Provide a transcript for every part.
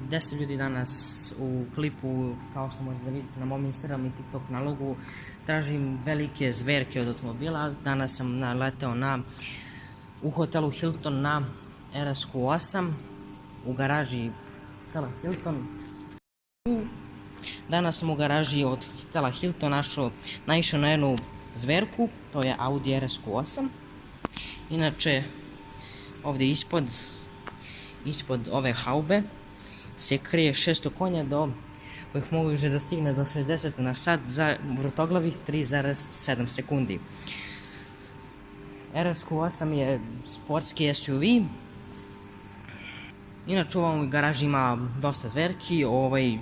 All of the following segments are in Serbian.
10 ljudi danas u klipu, kao što možete da vidite na mom Instagramu i TikTok nalogu, tražim velike zverke od automobila. Danas sam naleteo u hotelu Hilton na RS-Q8 u garaži hotela Hilton. Danas sam u garaži od hotela Hilton naišao na jednu zverku, to je Audi RS-Q8. Inače, ovdje ispod ove haube se krije 600 konja kojih mogu da stigne do 60 na sat za vrtoglavih 3,7 sekundi. RS-Q8 je sportski SUV. Inače, u ovom garaži ima dosta zverki,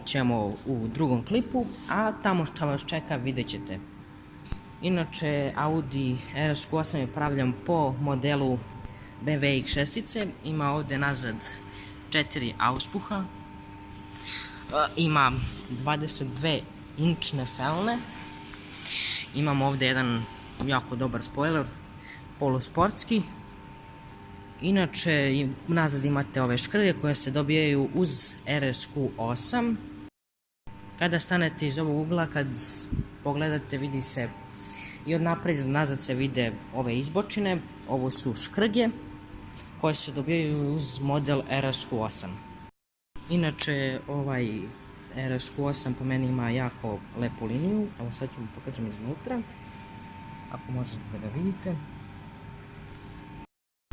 ćemo u drugom klipu, a tamo što vas čeka vidjet ćete. Inače, Audi RS-Q8 je pravljan po modelu BMW X6, ima ovdje nazad 4 auspuha, ima 22 inčne felne, imam ovdje jedan jako dobar spoiler, polusportski. Inače, nazad imate ove škrge koje se dobijaju uz RS-Q8. Kada stanete iz ovog ugla, kad pogledate, vidi se i od naprijed do nazad se vide ove izbočine. Ovo su škrge koje se dobijaju uz model RS-Q8. Inače, ovaj RS-Q8 po meni ima jako lepu liniju. Evo sad ću vam pokažem iznutra, ako možete da ga vidite.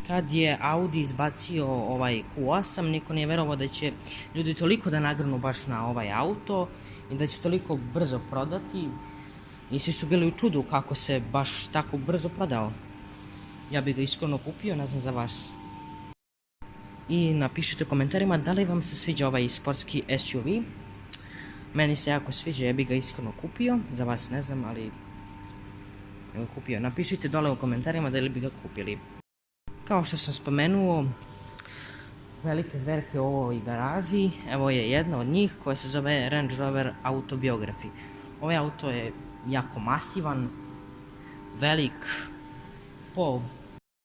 Kad je Audi izbacio ovaj Q8, niko nije verovao da će ljudi toliko da nagrnu baš na ovaj auto i da će toliko brzo prodati. I svi su bili u čudu kako se baš tako brzo prodao. Ja bih ga iskreno kupio, ne znam za vas. I napišite u komentarima da li vam se sviđa ovaj sportski SUV. Meni se jako sviđa, ja bih ga iskreno kupio. Za vas ne znam, ali ga kupio. Napišite dole u komentarima da li bi ga kupili. Kao što sam spomenuo, velike zverke u ovoj garaži, evo je jedna od njih koja se zove Range Rover Autobiography. Ovaj auto je jako masivan, velik,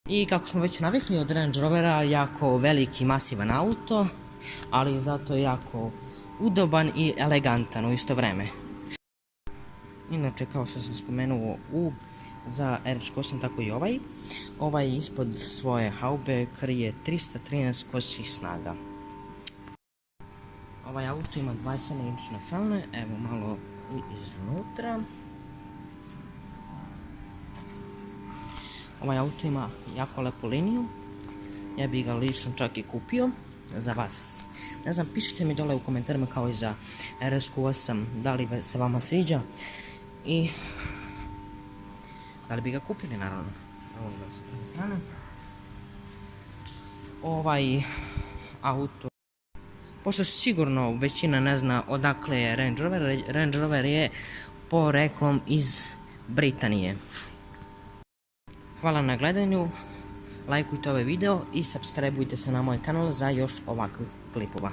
i kako smo već navikli od Range Rovera, jako velik i masivan auto, ali zato je jako udoban i elegantan u isto vreme. Inače, kao što sam spomenuo, za RS-Q8 tako i ovaj ispod svoje haube krije 313 konjskih snaga. Ovaj auto ima 27 inčne felne, evo malo iznutra. Ovaj auto ima jako lepu liniju, ja bih ga lično čak i kupio za vas. Ne znam, pišite mi dole u komentarima kao i za RS-Q8 da li se vama sviđa i da li bi ga kupili, naravno. Evo ga s druge strane. Ovaj auto, pošto sigurno većina ne zna odakle je Range Rover, Range Rover je poreklom iz Britanije. Hvala na gledanju, lajkujte ovaj video i subscribeujte se na moj kanal za još ovakvih klipova.